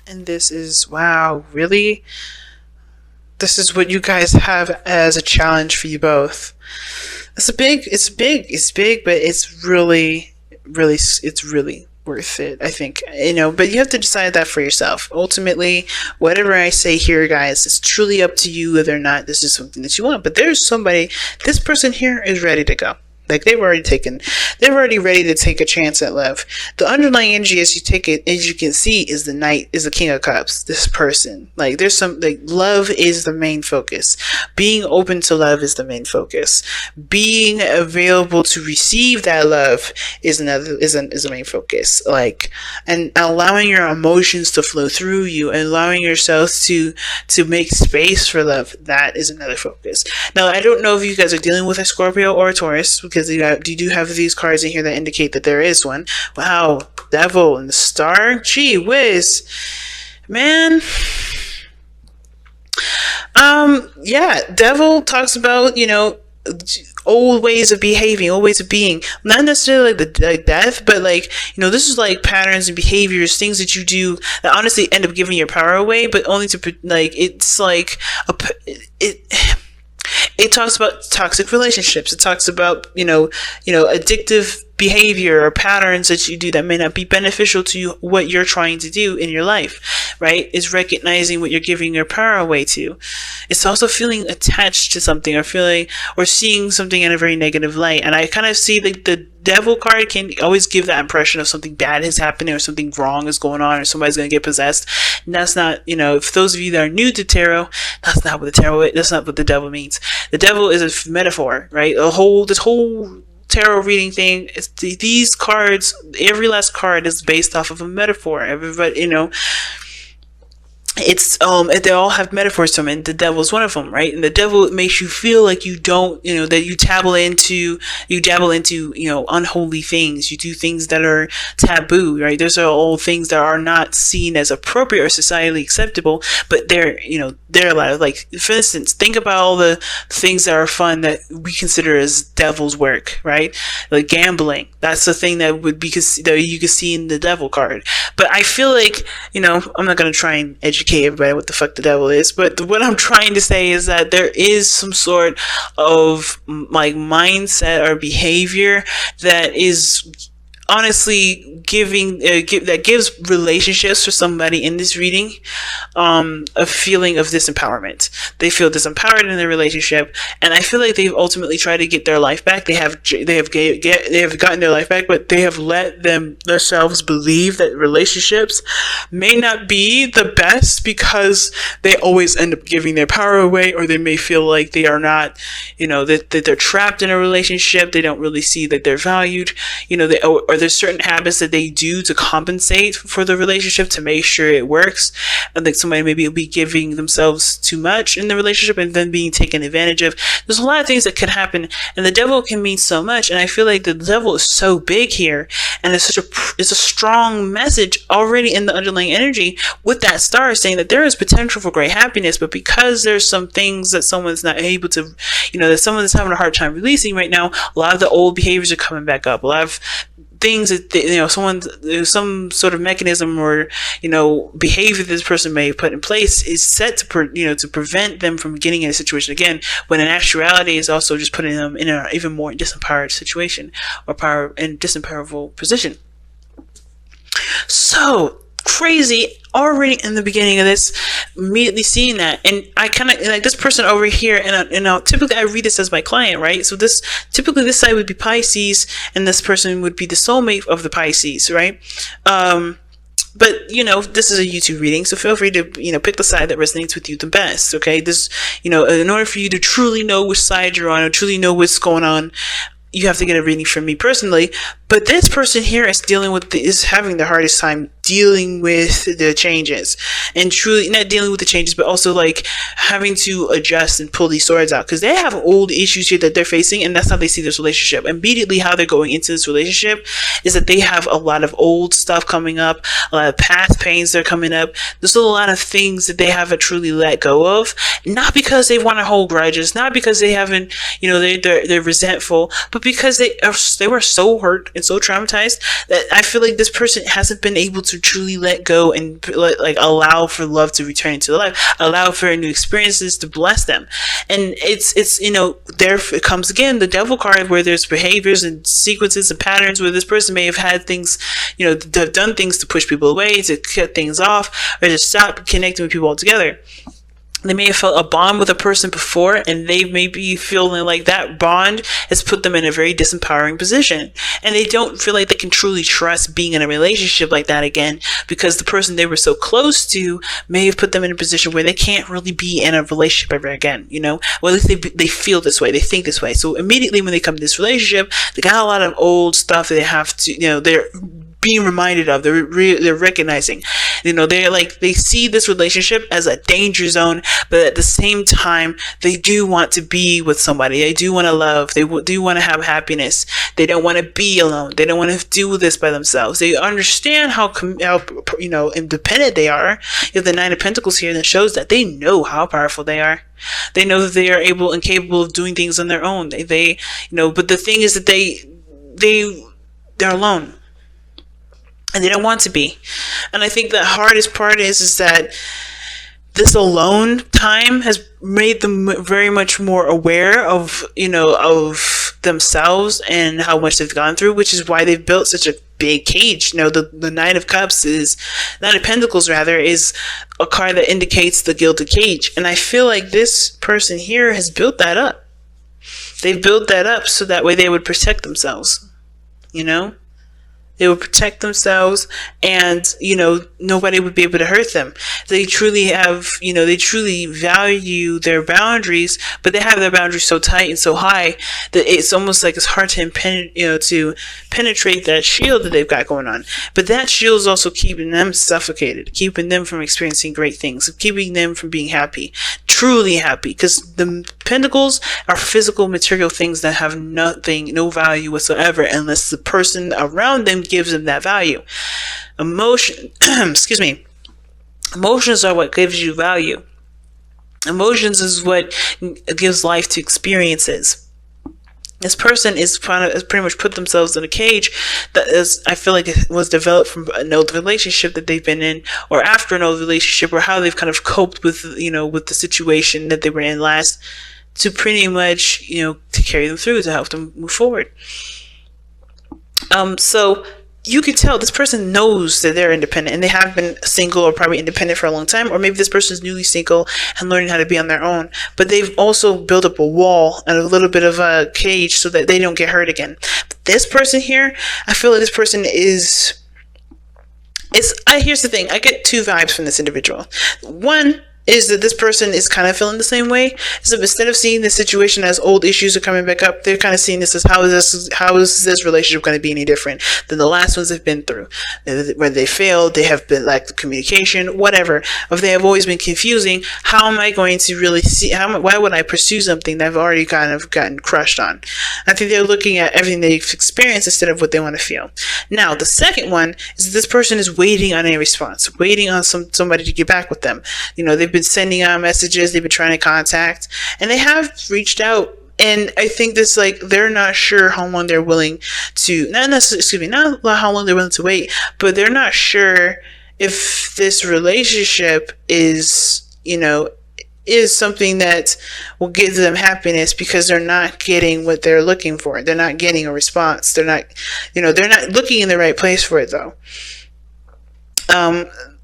And this is, wow, really? This is what you guys have as a challenge for you both. It's big, but it's really worth it, I think. But you have to decide that for yourself. Ultimately, whatever I say here, guys, it's truly up to you whether or not this is something that you want. But this person here is ready to go. Like they're already ready to take a chance at love. The underlying energy, as you can see, is the Knight, is the King of Cups. This person, like there's some, like love is the main focus. Being open to love is the main focus. Being available to receive that love is a main focus. Like, and allowing your emotions to flow through you, and allowing yourself to make space for love. That is another focus. Now, I don't know if you guys are dealing with a Scorpio or a Taurus, because you do have these cards in here that indicate that there is one. Wow, Devil and the Star. Gee whiz, man. Yeah, Devil talks about, old ways of behaving, old ways of being. Not necessarily like the death, but like, this is like patterns and behaviors, things that you do that honestly end up giving your power away, but only to, like, it's like it talks about toxic relationships. It talks about, addictive behavior or patterns that you do that may not be beneficial to what you're trying to do in your life, right? It's recognizing what you're giving your power away to. It's also feeling attached to something, or seeing something in a very negative light. And I kind of see the Devil card can always give that impression of something bad is happening, or something wrong is going on, or somebody's going to get possessed. And that's not, if those of you that are new to tarot, that's not what the Devil means. The Devil is a metaphor, right? This whole tarot reading thing, these cards, every last card is based off of a metaphor. Everybody, they all have metaphors to them, and the Devil is one of them, right? And the Devil makes you feel like you don't, that you dabble into, unholy things. You do things that are taboo, right? Those are all things that are not seen as appropriate or societally acceptable, but they're a lot of, like, for instance, think about all the things that are fun that we consider as Devil's work, right? Like gambling. That's the thing that you could see in the Devil card. But I feel like, I'm not going to try and educate everybody what the fuck the Devil is, but what I'm trying to say is that there is some sort of like mindset or behavior that is honestly that gives relationships for somebody in this reading a feeling of disempowerment. They feel disempowered in their relationship, and I feel like they've ultimately tried to get their life back. They have gotten their life back, but they have let themselves believe that relationships may not be the best, because they always end up giving their power away, or they may feel like they are not, that they're trapped in a relationship. They don't really see that they're valued, or there's certain habits that they do to compensate for the relationship to make sure it works. I think somebody maybe will be giving themselves too much in the relationship and then being taken advantage of. There's a lot of things that could happen, and the Devil can mean so much. And I feel like the Devil is so big here, and it's a strong message already in the underlying energy with that Star saying that there is potential for great happiness, but because there's some things that someone's not able to, that someone is having a hard time releasing right now, a lot of the old behaviors are coming back up. A lot of things that some sort of mechanism or behavior this person may put in place is set to prevent them from getting in a situation again, when in actuality is also just putting them in an even more disempowered situation or disempowerable position. So crazy already in the beginning of this, immediately seeing that. And I kind of like this person over here, and typically I read this as my client, right? So this side would be Pisces, and this person would be the soulmate of the Pisces, right? But this is a YouTube reading, so feel free to pick the side that resonates with you the best. Okay, this in order for you to truly know which side you're on, or truly know what's going on, you have to get a reading from me personally. But this person here is having the hardest time dealing with the changes, and truly not dealing with the changes, but also like having to adjust and pull these swords out, because they have old issues here that they're facing, and that's how they see this relationship. Immediately how they're going into this relationship is that they have a lot of old stuff coming up, a lot of past pains that are coming up. There's a lot of things that they haven't truly let go of, not because they want to hold grudges, not because they haven't, they're resentful, but because they were so hurt and so traumatized that I feel like this person hasn't been able to truly let go and like allow for love to return into their life, allow for new experiences to bless them. And it's there it comes again, the devil card, where there's behaviors and sequences and patterns where this person may have had things, have done things to push people away, to cut things off, or to stop connecting with people altogether. They may have felt a bond with a person before, and they may be feeling like that bond has put them in a very disempowering position. And they don't feel like they can truly trust being in a relationship like that again, because the person they were so close to may have put them in a position where they can't really be in a relationship ever again, Well, at least they feel this way, they think this way. So immediately when they come to this relationship, they got a lot of old stuff that they have to, they're being reminded of, they're recognizing, they're like, they see this relationship as a danger zone, but at the same time, they do want to be with somebody. They do want to love. They do want to have happiness. They don't want to be alone. They don't want to do this by themselves. They understand how independent they are. You have the Nine of Pentacles here that shows that they know how powerful they are. They know that they are able and capable of doing things on their own. They but the thing is that they're alone. And they don't want to be. And I think the hardest part is that this alone time has made them very much more aware of, of themselves and how much they've gone through, which is why they've built such a big cage. The Nine of Pentacles rather, is a card that indicates the gilded cage. And I feel like this person here has built that up. They've built that up so that way they would protect themselves, They would protect themselves, and, nobody would be able to hurt them. They truly have, they truly value their boundaries, but they have their boundaries so tight and so high that it's almost like it's hard to penetrate that shield that they've got going on. But that shield is also keeping them suffocated, keeping them from experiencing great things, keeping them from being happy, truly happy, because the Pentacles are physical, material things that have no value whatsoever unless the person around them gives them that value. Emotions are what gives you value. Emotions is what gives life to experiences. This person is pretty much put themselves in a cage that is, I feel like it was developed from an old relationship that they've been in, or after an old relationship, or how they've kind of coped with, with the situation that they were in last, to pretty much, to carry them through, to help them move forward. So you could tell this person knows that they're independent, and they have been single or probably independent for a long time, or maybe this person is newly single and learning how to be on their own, but they've also built up a wall and a little bit of a cage so that they don't get hurt again. But this person here, I feel like this person here's the thing, I get two vibes from this individual. One is that this person is kind of feeling the same way. So instead of seeing the situation as old issues are coming back up, they're kind of seeing this as how is this relationship going to be any different than the last ones they've been through? Whether they failed, they have been lack of communication, whatever. If they have always been confusing, how am I going to really see? Why would I pursue something that I've already kind of gotten crushed on? I think they're looking at everything they've experienced instead of what they want to feel. Now, the second one is that this person is waiting on a response, waiting on somebody to get back with them. They've been sending out messages, they've been trying to contact, and they have reached out. And I think this, they're not sure how long they're willing to, not how long they're willing to wait, but they're not sure if this relationship is something that will give them happiness, because they're not getting what they're looking for. They're not getting a response. They're not looking in the right place for it, though.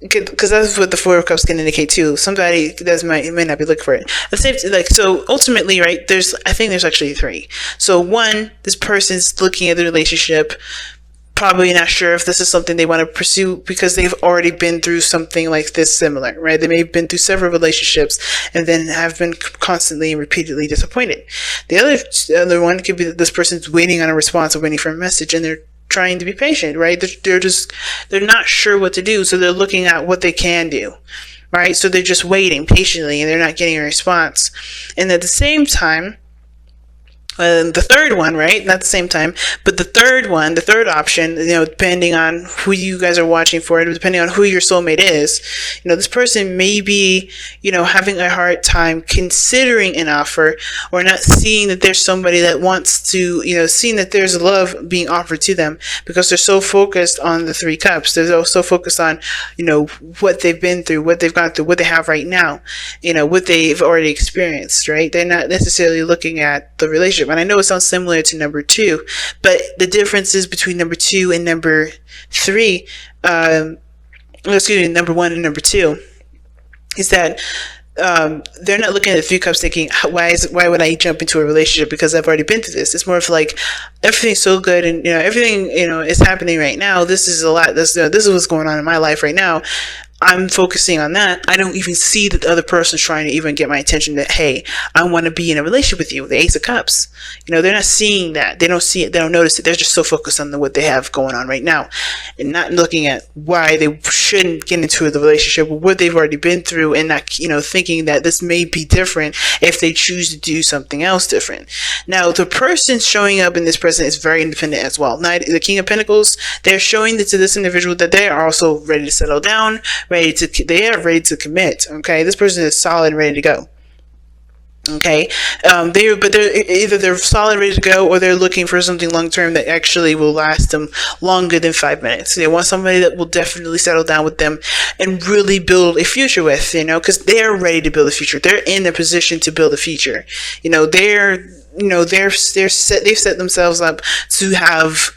Because that's what the Four of Cups can indicate too. Somebody may not be looking for it. The same, so ultimately, right? I think there's actually three. So one, this person's looking at the relationship, probably not sure if this is something they want to pursue because they've already been through something like this similar, right? They may have been through several relationships and then have been constantly and repeatedly disappointed. The other one could be that this person's waiting on a response or waiting for a message, and they're trying to be patient, right? They're not sure what to do, so they're looking at what they can do, right? So they're just waiting patiently, and they're not getting a response. And at the same time, The third one, right? Not the same time, but the third one, the third option, depending on who you guys are watching for, depending on who your soulmate is, this person may be, having a hard time considering an offer, or not seeing that there's somebody that wants to, seeing that there's love being offered to them, because they're so focused on the Three Cups. They're so focused on, what they've been through, what they've gone through, what they have right now, what they've already experienced, right? They're not necessarily looking at the relationship. And I know it sounds similar to number 2, but the differences between number 2 and number 3, number 1 and number 2, is that they're not looking at the Three Cups thinking, why would I jump into a relationship because I've already been through this. It's more of like, everything's so good, and everything is happening right now. This is a lot. This is what's going on in my life right now. I'm focusing on that. I don't even see that the other person's trying to even get my attention that, hey, I want to be in a relationship with you. The Ace of Cups. They're not seeing that. They don't see it. They don't notice it. They're just so focused on what they have going on right now, and not looking at why they shouldn't get into the relationship or what they've already been through, and not, thinking that this may be different if they choose to do something else different. Now, the person showing up in this present is very independent as well. Now, the King of Pentacles, they're showing to this individual that they are also ready to settle down, they are ready to commit. Okay, this person is solid and ready to go. Okay, they're solid, ready to go, or they're looking for something long term that actually will last them longer than 5 minutes. They want somebody that will definitely settle down with them and really build a future with, because they're ready to build a future. They're in a position to build a future. They've set themselves up to have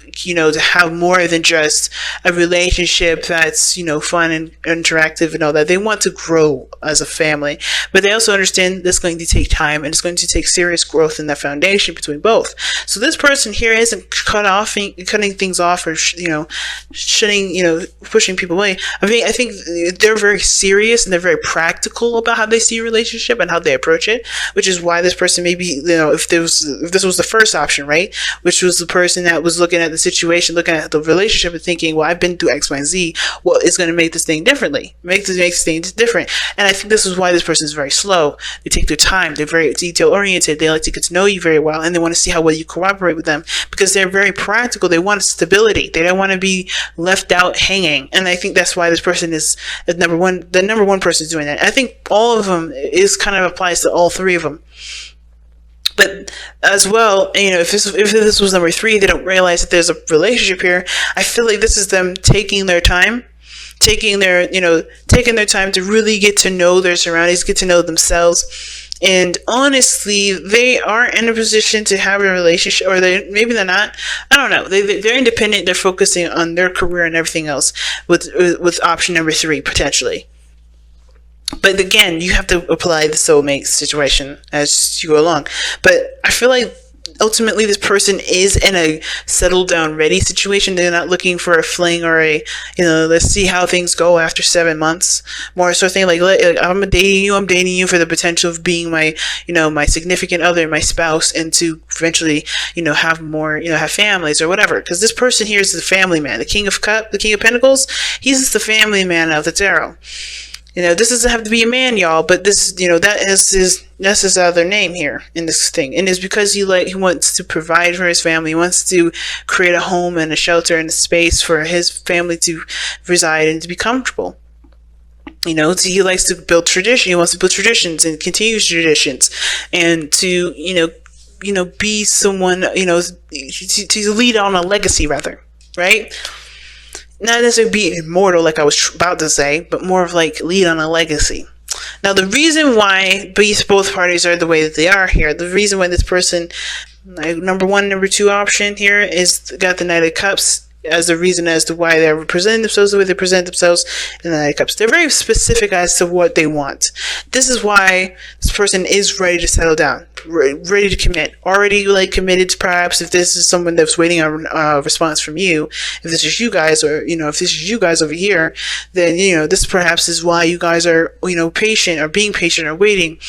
more than just a relationship that's, fun and interactive and all that. They want to grow as a family, but they also understand that's going to take time, and it's going to take serious growth in that foundation between both. So this person here isn't cutting things off, or, shutting, pushing people away. I think they're very serious, and they're very practical about how they see a relationship and how they approach it, which is why this person maybe, if this was the first option, right? Which was the person that was looking at the situation, looking at the relationship and thinking, well, I've been through X, Y, and Z. What is going to make this thing differently? Make this thing different. And I think this is why this person is very slow. They take their time. They're very detail oriented. They like to get to know you very well, and they want to see how well you cooperate with them, because they're very practical. They want stability. They don't want to be left out hanging. And I think that's why this person is number one. The number one person is doing that. I think all of them is kind of applies to all three of them. But as well, if this was number 3, they don't realize that there's a relationship here. I feel like this is them taking their time, taking their time to really get to know their surroundings, get to know themselves. And honestly, they are in a position to have a relationship, or maybe they're not. I don't know. They're independent. They're focusing on their career and everything else with option number 3, potentially. But again, you have to apply the soulmate situation as you go along. But I feel like ultimately this person is in a settle down ready situation. They're not looking for a fling or a, let's see how things go after 7 months. More so thing like, I'm dating you for the potential of being my, my significant other, my spouse, and to eventually, have more, have families or whatever. Because this person here is the family man. The King of Pentacles, he's the family man of the tarot. This doesn't have to be a man, y'all, but this, that's his other name here in this thing. And it's because he wants to provide for his family. He wants to create a home and a shelter and a space for his family to reside and to be comfortable. He likes to build tradition. He wants to build traditions and continue traditions, and to, be someone, to lead on a legacy, rather, right? Not necessarily be immortal, like I was about to say, but more of like lead on a legacy. Now, the reason why both parties are the way that they are here, the reason why this person, number 1, number 2 option here is got the Knight of Cups as the reason as to why they're presenting themselves the way they present themselves in the Knight of Cups. They're very specific as to what they want. This is why this person is ready to settle down, ready to commit, already committed to, perhaps if this is someone that's waiting on a response from you, if this is you guys, or if this is you guys over here, then this perhaps is why you guys are patient, or being patient, or waiting,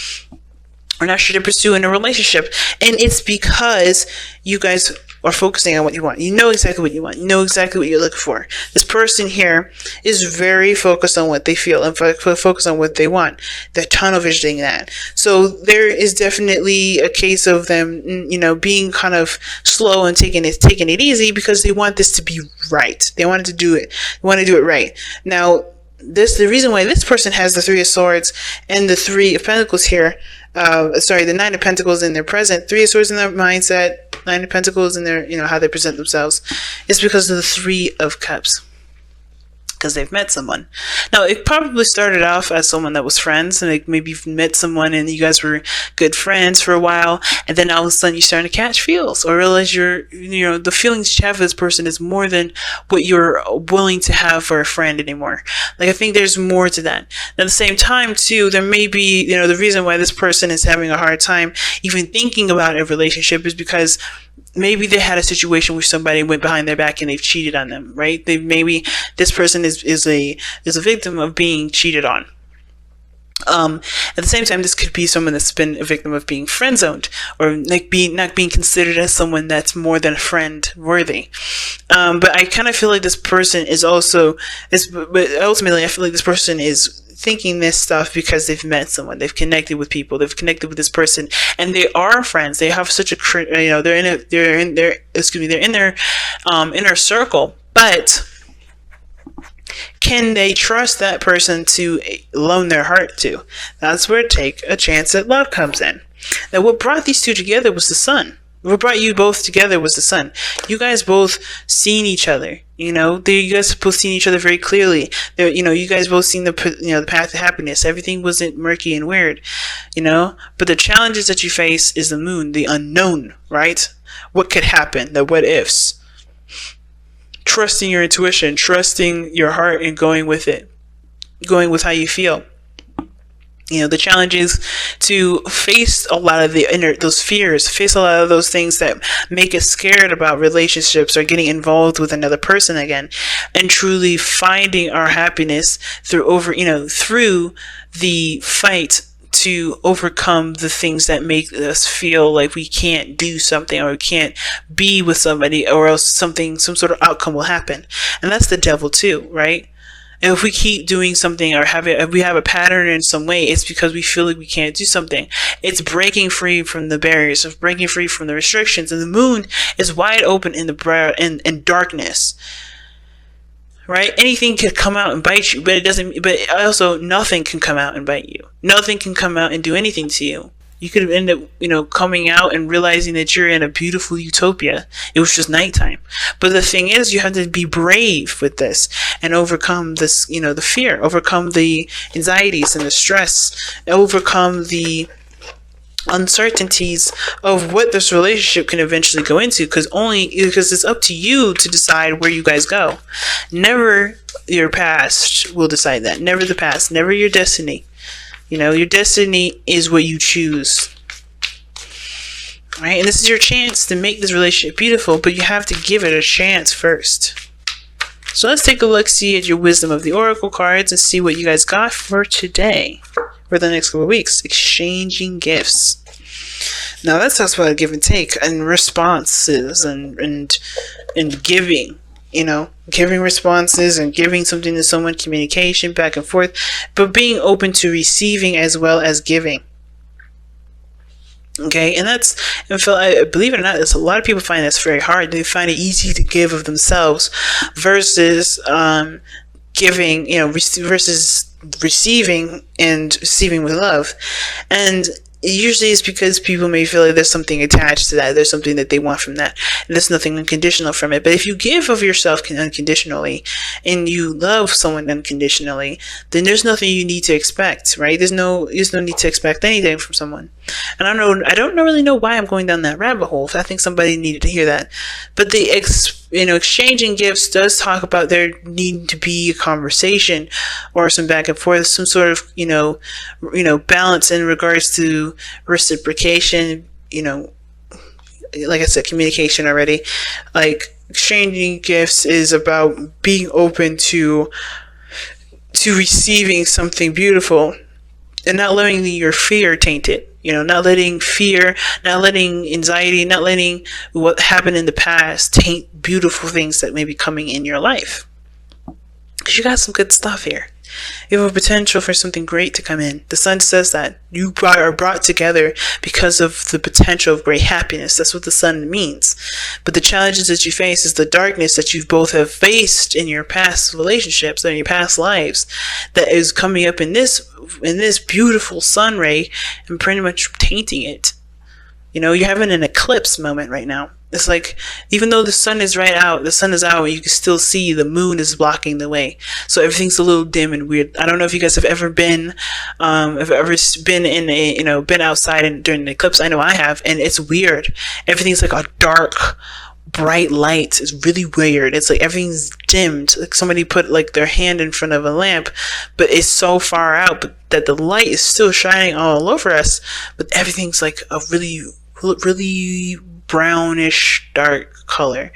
or not sure to pursue in a relationship. And it's because you guys or focusing on what you want. You know exactly what you want. You know exactly what you're looking for. This person here is very focused on what they feel and focused on what they want. They're tunnel visioning that. So there is definitely a case of them, being kind of slow and taking it easy because they want this to be right. They want to do it. They want to do it right. Now, the reason why this person has the Three of Swords and the Three of Pentacles here, the Nine of Pentacles in their present, Three of Swords in their mindset, Nine of Pentacles in their, how they present themselves, is because of the Three of Cups. Because they've met someone. Now, it probably started off as someone that was friends, and maybe you've met someone and you guys were good friends for a while, and then all of a sudden you're starting to catch feels, or realize the feelings you have for this person is more than what you're willing to have for a friend anymore. Like, I think there's more to that. At the same time, too, there may be, the reason why this person is having a hard time even thinking about a relationship is because maybe they had a situation where somebody went behind their back and they've cheated on them, right? Maybe this person is a victim of being cheated on. At the same time, this could be someone that's been a victim of being friend zoned, or not being considered as someone that's more than a friend worthy. But I kind of feel like this person is but ultimately I feel like this person is thinking this stuff because they've met someone, they've connected with people, they've connected with this person, and they are friends. They have such a, they're in their inner circle, but can they trust that person to loan their heart to? That's where take a chance at love comes in. Now, what brought these two together was the sun. What brought you both together was the sun. You guys both seen each other. You guys both seen each other very clearly. You guys both seen the path to happiness. Everything wasn't murky and weird. But the challenges that you face is the moon, the unknown, right? What could happen? The what ifs. Trusting your intuition, trusting your heart, and going with it, going with how you feel. The challenge is to face a lot of those fears, face a lot of those things that make us scared about relationships or getting involved with another person again, and truly finding our happiness through the fight to overcome the things that make us feel like we can't do something or we can't be with somebody, or else some sort of outcome will happen. And that's the devil too, right? And if we keep doing something or if we have a pattern in some way, it's because we feel like we can't do something. It's breaking free from the barriers, of breaking free from the restrictions. And the moon is wide open in in darkness, right? Anything can come out and bite you, but nothing can come out and bite you. Nothing can come out and do anything to you. You could end up, coming out and realizing that you're in a beautiful utopia. It was just nighttime. But the thing is, you have to be brave with this and overcome this, the fear, overcome the anxieties and the stress, overcome the uncertainties of what this relationship can eventually go into, because it's up to you to decide where you guys go. Never your past will decide that. Never the past. Never your destiny. Your destiny is what you choose. Right? And this is your chance to make this relationship beautiful, but you have to give it a chance first. So let's take a look-see at your wisdom of the oracle cards and see what you guys got for today, for the next couple of weeks. Exchanging gifts. Now that talks about give and take and responses and giving. Giving responses and giving something to someone, communication back and forth, but being open to receiving as well as giving. Okay, and I believe it or not, a lot of people find that's very hard. They find it easy to give of themselves versus giving, versus receiving and receiving with love. And usually it's because people may feel like there's something attached to that. There's something that they want from that. And there's nothing unconditional from it. But if you give of yourself unconditionally and you love someone unconditionally, then there's nothing you need to expect, right? There's no need to expect anything from someone. And I don't really know why I'm going down that rabbit hole. I think somebody needed to hear that. But the exchanging gifts does talk about there needing to be a conversation or some back and forth, some sort of balance in regards to reciprocation. Like I said, communication already. Like, exchanging gifts is about being open to receiving something beautiful and not letting your fear taint it. not letting fear, not letting anxiety, not letting what happened in the past taint beautiful things that may be coming in your life. Because you got some good stuff here. You have a potential for something great to come in. The sun says that you are brought together because of the potential of great happiness. That's what the sun means. But the challenges that you face is the darkness that you both have faced in your past relationships and your past lives that is coming up in this beautiful sun ray and pretty much tainting it. You're having an eclipse moment right now. It's like, even though the sun is out, and you can still see the moon is blocking the way. So everything's a little dim and weird. I don't know if you guys have ever been in been outside during the eclipse. I know I have, and it's weird. Everything's like a dark, bright light. It's really weird. It's like everything's dimmed. Like somebody put like their hand in front of a lamp, but it's so far out that the light is still shining all over us, but everything's like a really brownish dark color.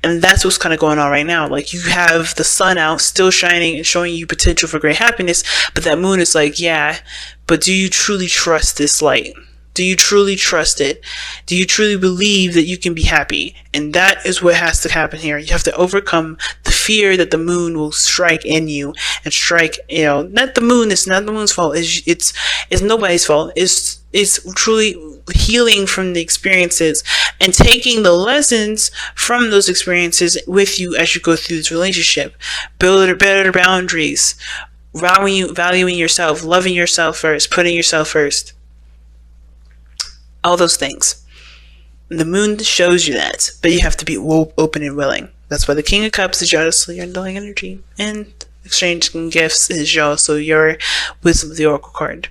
And that's what's kind of going on right now. Like, you have the sun out, still shining and showing you potential for great happiness, but that moon is like, yeah, but do you truly trust this light? Do you truly trust it? Do you truly believe that you can be happy? And that is what has to happen here. You have to overcome the fear that the moon will strike in you and strike, not the moon. It's not the moon's fault. It's nobody's fault. It's truly healing from the experiences and taking the lessons from those experiences with you as you go through this relationship. Build better boundaries, valuing yourself, loving yourself first, putting yourself first. All those things. The moon shows you that, but you have to be open and willing. That's why the King of Cups is also your underlying energy, and exchanging gifts is also your Wisdom of the Oracle card.